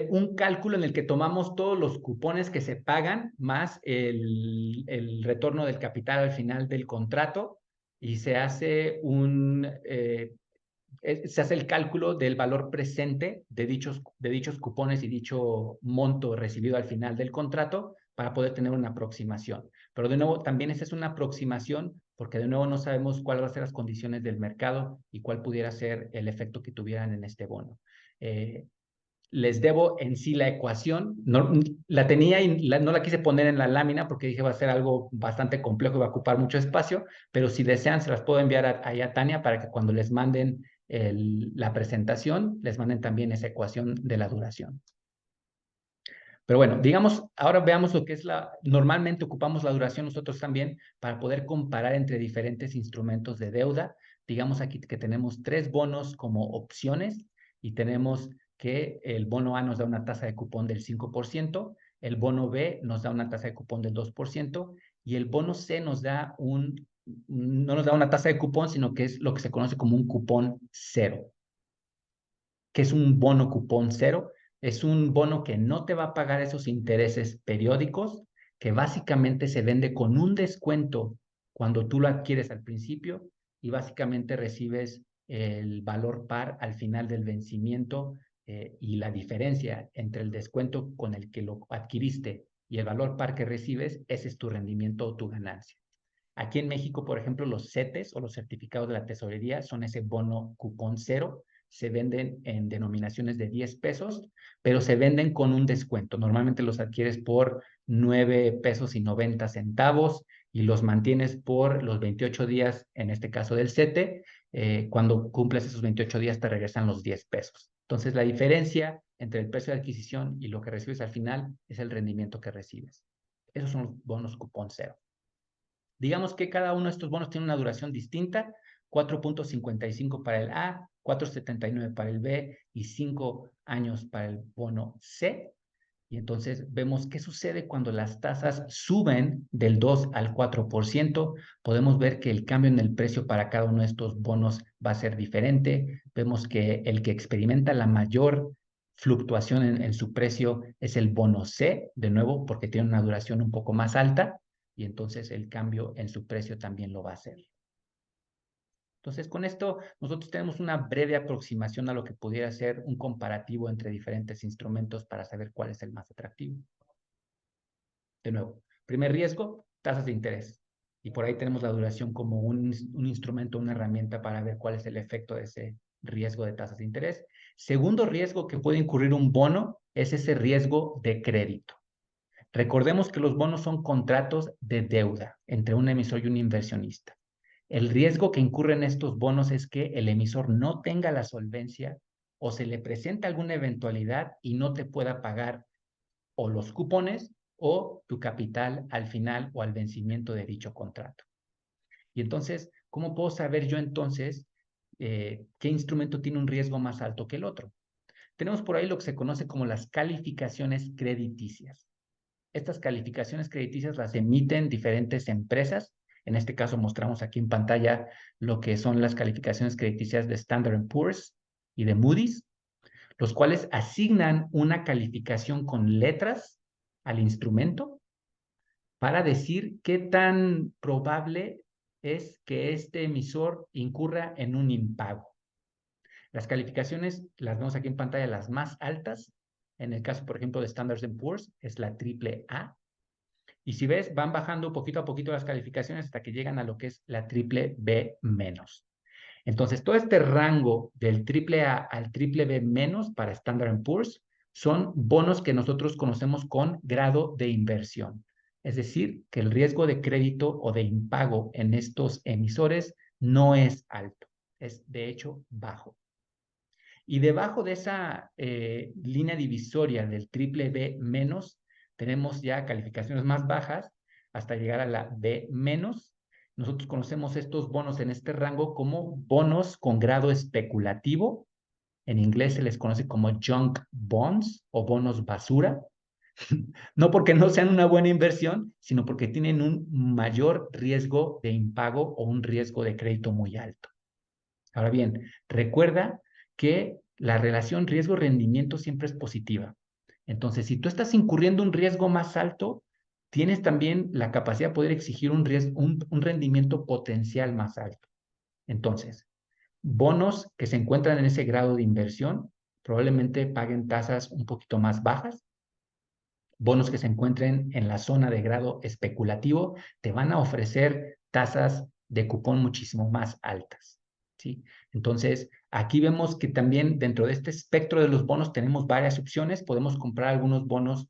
un cálculo en el que tomamos todos los cupones que se pagan más el retorno del capital al final del contrato y se hace el cálculo del valor presente de dichos cupones y dicho monto recibido al final del contrato para poder tener una aproximación. Pero de nuevo, también esa es una aproximación porque de nuevo no sabemos cuáles van a ser las condiciones del mercado y cuál pudiera ser el efecto que tuvieran en este bono. Les debo en sí la ecuación, no, la tenía y no la quise poner en la lámina porque dije va a ser algo bastante complejo y va a ocupar mucho espacio, pero si desean se las puedo enviar ahí a Tania para que cuando les manden la presentación, les manden también esa ecuación de la duración. Pero bueno, digamos, ahora veamos lo que es normalmente ocupamos la duración nosotros también para poder comparar entre diferentes instrumentos de deuda. Digamos aquí que tenemos 3 bonos como opciones y tenemos que el bono A nos da una tasa de cupón del 5%, el bono B nos da una tasa de cupón del 2% y el bono C nos da no nos da una tasa de cupón, sino que es lo que se conoce como un cupón cero. ¿Qué es un bono cupón cero? Es un bono que no te va a pagar esos intereses periódicos, que básicamente se vende con un descuento cuando tú lo adquieres al principio y básicamente recibes el valor par al final del vencimiento y la diferencia entre el descuento con el que lo adquiriste y el valor par que recibes, ese es tu rendimiento o tu ganancia. Aquí en México, por ejemplo, los CETES o los certificados de la tesorería son ese bono cupón cero. Se venden en denominaciones de 10 pesos, pero se venden con un descuento. Normalmente los adquieres por 9 pesos y 90 centavos y los mantienes por los 28 días, en este caso del CETE. Cuando cumples esos 28 días te regresan los 10 pesos. Entonces, la diferencia entre el precio de adquisición y lo que recibes al final es el rendimiento que recibes. Esos son los bonos cupón cero. Digamos que cada uno de estos bonos tiene una duración distinta, 4.55 para el A, 4.79 para el B y 5 años para el bono C. Y entonces vemos qué sucede cuando las tasas suben del 2 al 4%. Podemos ver que el cambio en el precio para cada uno de estos bonos va a ser diferente. Vemos que el que experimenta la mayor fluctuación en su precio es el bono C, de nuevo, porque tiene una duración un poco más alta y entonces el cambio en su precio también lo va a hacer. Entonces, con esto nosotros tenemos una breve aproximación a lo que pudiera ser un comparativo entre diferentes instrumentos para saber cuál es el más atractivo. De nuevo, primer riesgo, tasas de interés. Y por ahí tenemos la duración como un instrumento, una herramienta para ver cuál es el efecto de ese riesgo de tasas de interés. Segundo riesgo que puede incurrir un bono es ese riesgo de crédito. Recordemos que los bonos son contratos de deuda entre un emisor y un inversionista. El riesgo que incurre en estos bonos es que el emisor no tenga la solvencia o se le presenta alguna eventualidad y no te pueda pagar o los cupones o tu capital al final o al vencimiento de dicho contrato. Y entonces, ¿cómo puedo saber yo entonces qué instrumento tiene un riesgo más alto que el otro? Tenemos por ahí lo que se conoce como las calificaciones crediticias. Estas calificaciones crediticias las emiten diferentes empresas. En este caso mostramos aquí en pantalla lo que son las calificaciones crediticias de Standard & Poor's y de Moody's, los cuales asignan una calificación con letras al instrumento para decir qué tan probable es que este emisor incurra en un impago. Las calificaciones las vemos aquí en pantalla, las más altas. En el caso, por ejemplo, de Standard & Poor's, es la AAA. Y si ves, van bajando poquito a poquito las calificaciones hasta que llegan a lo que es la BBB-. Entonces, todo este rango del AAA al BBB- para Standard & Poor's son bonos que nosotros conocemos con grado de inversión. Es decir, que el riesgo de crédito o de impago en estos emisores no es alto, es de hecho bajo. Y debajo de esa línea divisoria del BBB-, tenemos ya calificaciones más bajas hasta llegar a la B-. Nosotros conocemos estos bonos en este rango como bonos con grado especulativo. En inglés se les conoce como junk bonds o bonos basura. No porque no sean una buena inversión, sino porque tienen un mayor riesgo de impago o un riesgo de crédito muy alto. Ahora bien, recuerda que la relación riesgo-rendimiento siempre es positiva. Entonces, si tú estás incurriendo un riesgo más alto, tienes también la capacidad de poder exigir un rendimiento potencial más alto. Entonces, bonos que se encuentran en ese grado de inversión probablemente paguen tasas un poquito más bajas. Bonos que se encuentren en la zona de grado especulativo te van a ofrecer tasas de cupón muchísimo más altas, ¿sí? Entonces, aquí vemos que también dentro de este espectro de los bonos tenemos varias opciones. Podemos comprar algunos bonos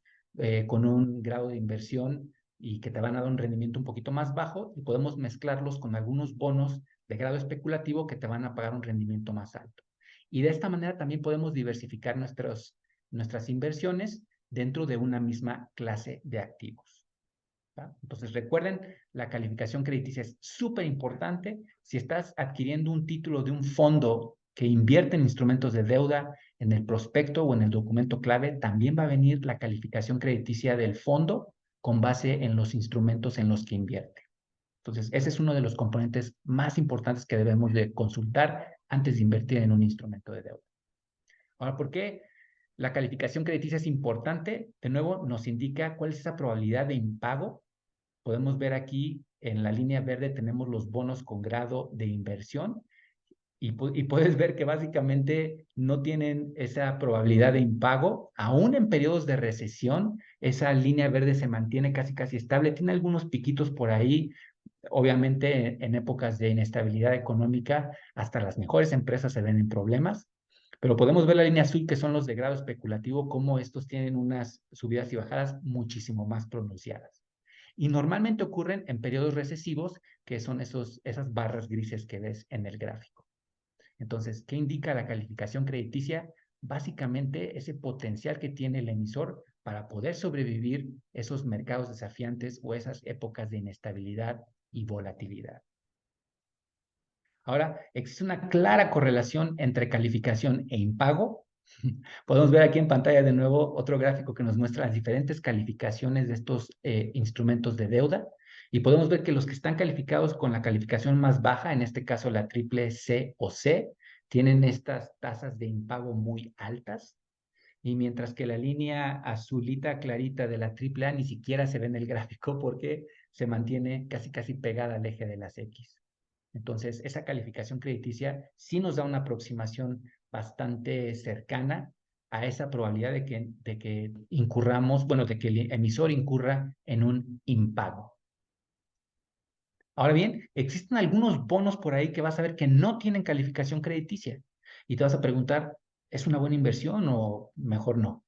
con un grado de inversión y que te van a dar un rendimiento un poquito más bajo, y podemos mezclarlos con algunos bonos de grado especulativo que te van a pagar un rendimiento más alto. Y de esta manera también podemos diversificar nuestras inversiones dentro de una misma clase de activos, ¿va? Entonces, recuerden, la calificación crediticia es súper importante. Si estás adquiriendo un título de un fondo que invierte en instrumentos de deuda, en el prospecto o en el documento clave, también va a venir la calificación crediticia del fondo con base en los instrumentos en los que invierte. Entonces, ese es uno de los componentes más importantes que debemos de consultar antes de invertir en un instrumento de deuda. Ahora, ¿por qué la calificación crediticia es importante? De nuevo, nos indica cuál es esa probabilidad de impago. Podemos ver aquí en la línea verde tenemos los bonos con grado de inversión y puedes ver que básicamente no tienen esa probabilidad de impago. Aún en periodos de recesión, esa línea verde se mantiene casi estable. Tiene algunos piquitos por ahí. Obviamente, en épocas de inestabilidad económica, hasta las mejores empresas se ven en problemas. Pero podemos ver la línea azul, que son los de grado especulativo, cómo estos tienen unas subidas y bajadas muchísimo más pronunciadas. Y normalmente ocurren en periodos recesivos, que son esas barras grises que ves en el gráfico. Entonces, ¿qué indica la calificación crediticia? Básicamente, ese potencial que tiene el emisor para poder sobrevivir esos mercados desafiantes o esas épocas de inestabilidad y volatilidad. Ahora, existe una clara correlación entre calificación e impago. Podemos ver aquí en pantalla de nuevo otro gráfico que nos muestra las diferentes calificaciones de estos instrumentos de deuda. Y podemos ver que los que están calificados con la calificación más baja, en este caso la triple C o C, tienen estas tasas de impago muy altas. Y mientras que la línea azulita clarita de la triple A ni siquiera se ve en el gráfico porque se mantiene casi pegada al eje de las X. Entonces, esa calificación crediticia sí nos da una aproximación bastante cercana a esa probabilidad de que incurramos, bueno, de que el emisor incurra en un impago. Ahora bien, existen algunos bonos por ahí que vas a ver que no tienen calificación crediticia y te vas a preguntar, ¿es una buena inversión o mejor no?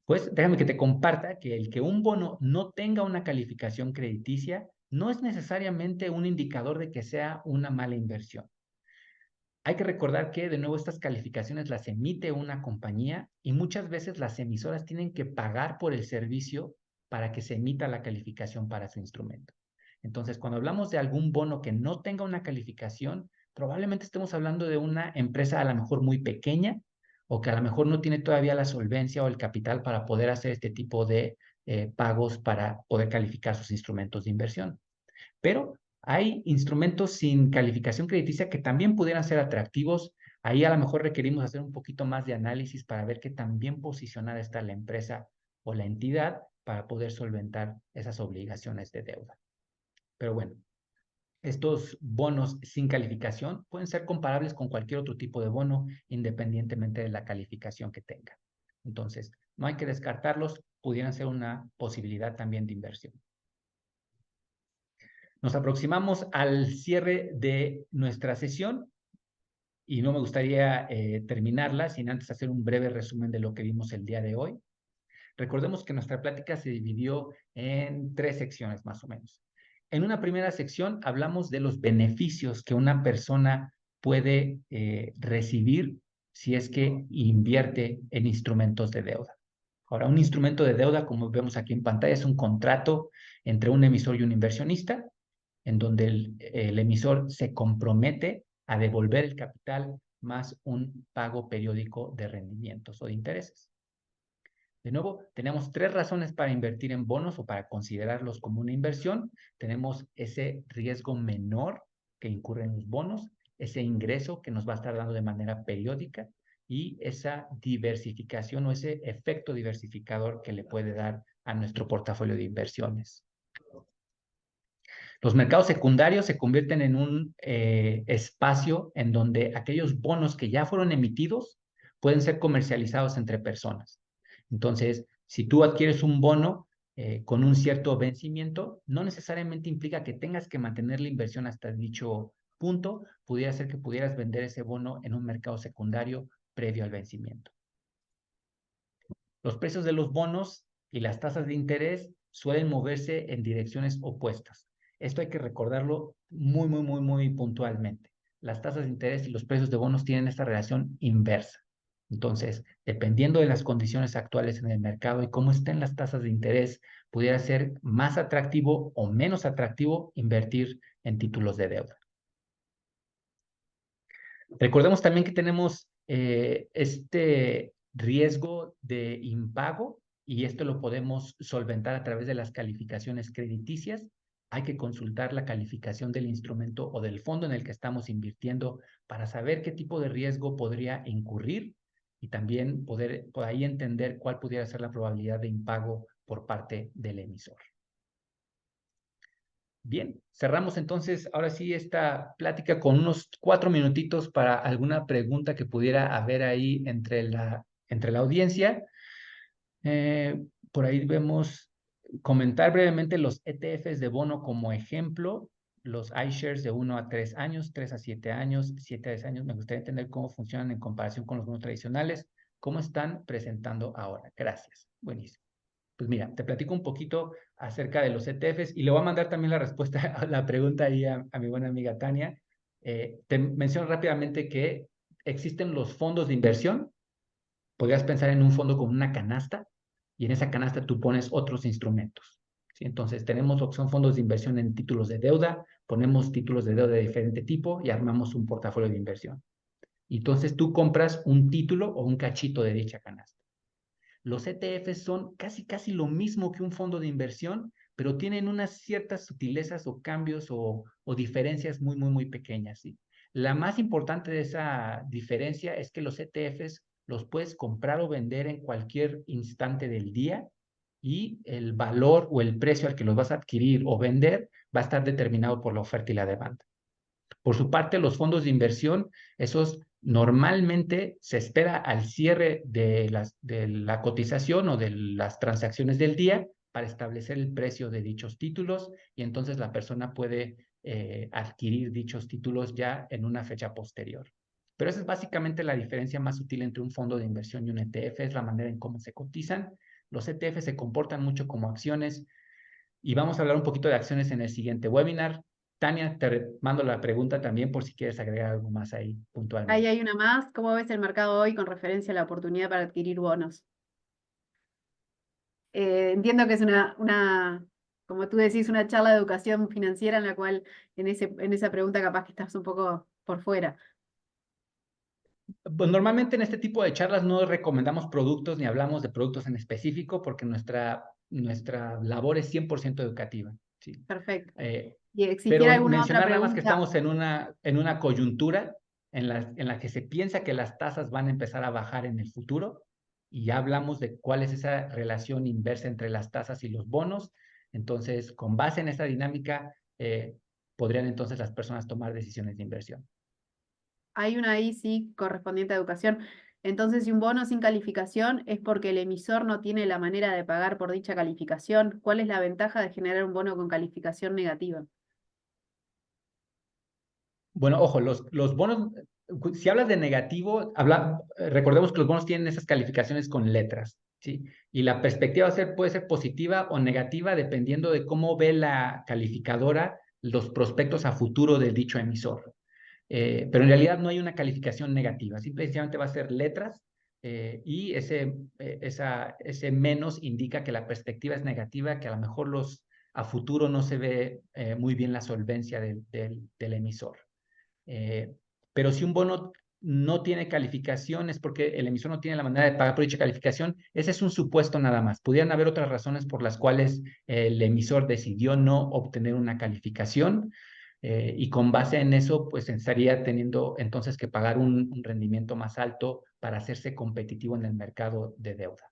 Pues déjame que te comparta que el que un bono no tenga una calificación crediticia no es necesariamente un indicador de que sea una mala inversión. Hay que recordar que, de nuevo, estas calificaciones las emite una compañía y muchas veces las emisoras tienen que pagar por el servicio para que se emita la calificación para su instrumento. Entonces, cuando hablamos de algún bono que no tenga una calificación, probablemente estemos hablando de una empresa a lo mejor muy pequeña o que a lo mejor no tiene todavía la solvencia o el capital para poder hacer este tipo de pagos para poder calificar sus instrumentos de inversión. Pero hay instrumentos sin calificación crediticia que también pudieran ser atractivos. Ahí a lo mejor requerimos hacer un poquito más de análisis para ver qué tan bien posicionada está la empresa o la entidad para poder solventar esas obligaciones de deuda. Pero bueno, estos bonos sin calificación pueden ser comparables con cualquier otro tipo de bono, independientemente de la calificación que tenga. Entonces, no hay que descartarlos, pudieran ser una posibilidad también de inversión. Nos aproximamos al cierre de nuestra sesión y no me gustaría terminarla sin antes hacer un breve resumen de lo que vimos el día de hoy. Recordemos que nuestra plática se dividió en 3 secciones más o menos. En una primera sección hablamos de los beneficios que una persona puede recibir si es que invierte en instrumentos de deuda. Ahora, un instrumento de deuda, como vemos aquí en pantalla, es un contrato entre un emisor y un inversionista, en donde el emisor se compromete a devolver el capital más un pago periódico de rendimientos o de intereses. De nuevo, tenemos 3 razones para invertir en bonos o para considerarlos como una inversión. Tenemos ese riesgo menor que incurre en los bonos, ese ingreso que nos va a estar dando de manera periódica y esa diversificación o ese efecto diversificador que le puede dar a nuestro portafolio de inversiones. Los mercados secundarios se convierten en un espacio en donde aquellos bonos que ya fueron emitidos pueden ser comercializados entre personas. Entonces, si tú adquieres un bono con un cierto vencimiento, no necesariamente implica que tengas que mantener la inversión hasta dicho punto. Pudiera ser que pudieras vender ese bono en un mercado secundario previo al vencimiento. Los precios de los bonos y las tasas de interés suelen moverse en direcciones opuestas. Esto hay que recordarlo muy puntualmente. Las tasas de interés y los precios de bonos tienen esta relación inversa. Entonces, dependiendo de las condiciones actuales en el mercado y cómo estén las tasas de interés, pudiera ser más atractivo o menos atractivo invertir en títulos de deuda. Recordemos también que tenemos este riesgo de impago y esto lo podemos solventar a través de las calificaciones crediticias. Hay que consultar la calificación del instrumento o del fondo en el que estamos invirtiendo para saber qué tipo de riesgo podría incurrir y también poder por ahí entender cuál pudiera ser la probabilidad de impago por parte del emisor. Bien, cerramos entonces ahora sí esta plática con unos 4 minutitos para alguna pregunta que pudiera haber ahí entre la audiencia. Por ahí vemos comentar brevemente los ETFs de bono como ejemplo, los iShares de 1 a 3 años, 3 a 7 años, 7 a 10 años. Me gustaría entender cómo funcionan en comparación con los bonos tradicionales, cómo están presentando ahora. Gracias. Buenísimo. Pues mira, te platico un poquito acerca de los ETFs y le voy a mandar también la respuesta a la pregunta ahí a mi buena amiga Tania. Te menciono rápidamente que existen los fondos de inversión. Podrías pensar en un fondo con una canasta y en esa canasta tú pones otros instrumentos. ¿Sí? Entonces tenemos lo que son fondos de inversión en títulos de deuda, ponemos títulos de deuda de diferente tipo y armamos un portafolio de inversión. Y entonces tú compras un título o un cachito de dicha canasta. Los ETFs son casi lo mismo que un fondo de inversión, pero tienen unas ciertas sutilezas o cambios o diferencias muy pequeñas, ¿sí? La más importante de esa diferencia es que los ETFs los puedes comprar o vender en cualquier instante del día y el valor o el precio al que los vas a adquirir o vender va a estar determinado por la oferta y la demanda. Por su parte, los fondos de inversión, esos normalmente se espera al cierre de la cotización o de las transacciones del día para establecer el precio de dichos títulos y entonces la persona puede adquirir dichos títulos ya en una fecha posterior. Pero esa es básicamente la diferencia más sutil entre un fondo de inversión y un ETF, es la manera en cómo se cotizan. Los ETF se comportan mucho como acciones y vamos a hablar un poquito de acciones en el siguiente webinar. Tania, te mando la pregunta también por si quieres agregar algo más ahí Ahí puntualmente. hay una más. ¿Cómo ves el mercado hoy con referencia a la oportunidad para adquirir bonos? Entiendo que es como tú decís, una charla de educación financiera en la cual en esa pregunta capaz que estás un poco por fuera. Pues normalmente en este tipo de charlas no recomendamos productos ni hablamos de productos en específico porque nuestra labor es 100% educativa. ¿Sí? Perfecto. Eh, ¿Y pero existiera alguna otra mencionar nada más que pregunta? estamos en una coyuntura en la que se piensa que las tasas van a empezar a bajar en el futuro y ya hablamos de cuál es esa relación inversa entre las tasas y los bonos. Entonces, con base en esa dinámica, podrían entonces las personas tomar decisiones de inversión. Hay una ahí, sí, correspondiente a educación. Entonces, si un bono sin calificación es porque el emisor no tiene la manera de pagar por dicha calificación, ¿cuál es la ventaja de generar un bono con calificación negativa? Bueno, ojo, los bonos, si hablas de negativo, recordemos que los bonos tienen esas calificaciones con letras, ¿sí? Y la perspectiva puede ser positiva o negativa dependiendo de cómo ve la calificadora los prospectos a futuro del dicho emisor. Pero en realidad no hay una calificación negativa, simplemente va a ser letras y ese menos indica que la perspectiva es negativa, que a lo mejor a futuro no se ve muy bien la solvencia del emisor. Eh, pero si un bono no tiene calificación es porque el emisor no tiene la manera de pagar por dicha calificación. Ese es un supuesto nada más. Pudieran haber otras razones por las cuales el emisor decidió no obtener una calificación y con base en eso, pues estaría teniendo entonces que pagar un rendimiento más alto para hacerse competitivo en el mercado de deuda.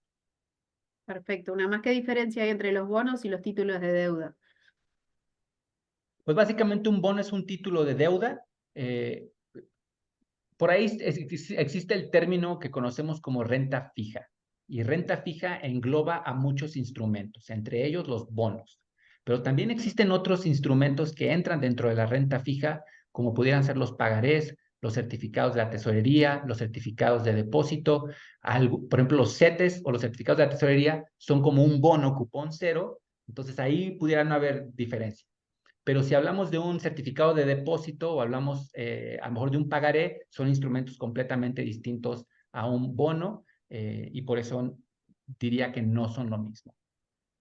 Perfecto. Una más, ¿qué diferencia hay entre los bonos y los títulos de deuda? Pues básicamente un bono es un título de deuda. Por ahí existe el término que conocemos como renta fija. Y renta fija engloba a muchos instrumentos, entre ellos los bonos. Pero también existen otros instrumentos que entran dentro de la renta fija, como pudieran ser los pagarés, los certificados de la tesorería, los certificados de depósito. Por ejemplo, los CETES o los certificados de la tesorería son como un bono cupón cero. Entonces ahí pudiera no haber diferencia. Pero si hablamos de un certificado de depósito o hablamos a lo mejor de un pagaré, son instrumentos completamente distintos a un bono y por eso diría que no son lo mismo.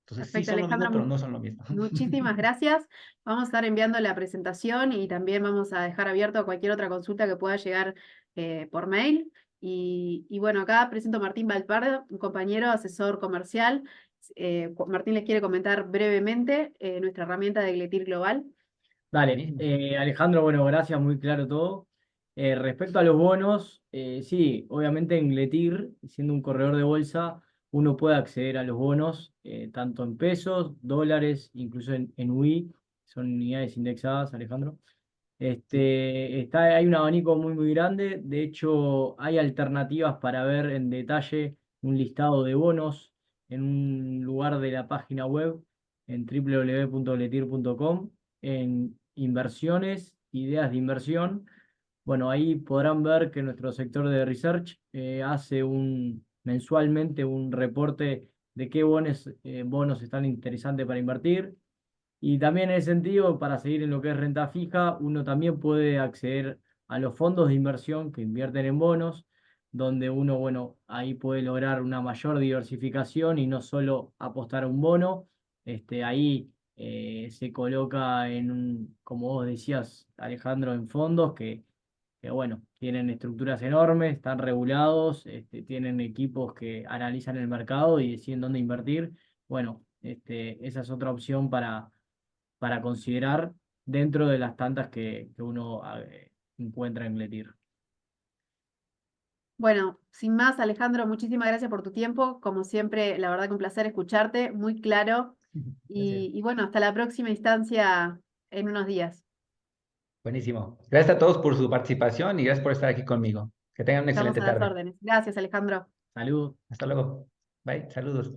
Entonces sí Perfecto, son lo mismo, Alejandro. pero no son lo mismo. Muchísimas gracias. Vamos a estar enviando la presentación y también vamos a dejar abierto a cualquier otra consulta que pueda llegar por mail. Y bueno, acá presento a Martín Valpardo, un compañero asesor comercial. Martín les quiere comentar brevemente nuestra herramienta de Gletir Global. Dale, Alejandro, bueno, gracias, muy claro todo. Respecto a los bonos, sí, obviamente en Gletir, siendo un corredor de bolsa, uno puede acceder a los bonos tanto en pesos, dólares, incluso en UI, son unidades indexadas, Alejandro. Hay un abanico muy, muy grande. De hecho, hay alternativas para ver en detalle un listado de bonos en un lugar de la página web en www.letir.com en inversiones, ideas de inversión. Bueno, ahí podrán ver que nuestro sector de research hace mensualmente un reporte de qué bonos están interesantes para invertir. Y también en ese sentido, para seguir en lo que es renta fija, uno también puede acceder a los fondos de inversión que invierten en bonos, donde uno, bueno, ahí puede lograr una mayor diversificación y no solo apostar a un bono. Ahí se coloca como vos decías, Alejandro, en fondos que bueno, tienen estructuras enormes, están regulados, tienen equipos que analizan el mercado y deciden dónde invertir. Bueno, esa es otra opción para considerar dentro de las tantas que uno encuentra en Gletir. Bueno, sin más, Alejandro, muchísimas gracias por tu tiempo. Como siempre, la verdad que un placer escucharte, muy claro. Gracias. Y bueno, hasta la próxima instancia en unos días. Buenísimo. Gracias a todos por su participación y gracias por estar aquí conmigo. Que tengan una Estamos excelente a las tarde. órdenes. Gracias, Alejandro. Saludos. Hasta luego. Bye. Saludos.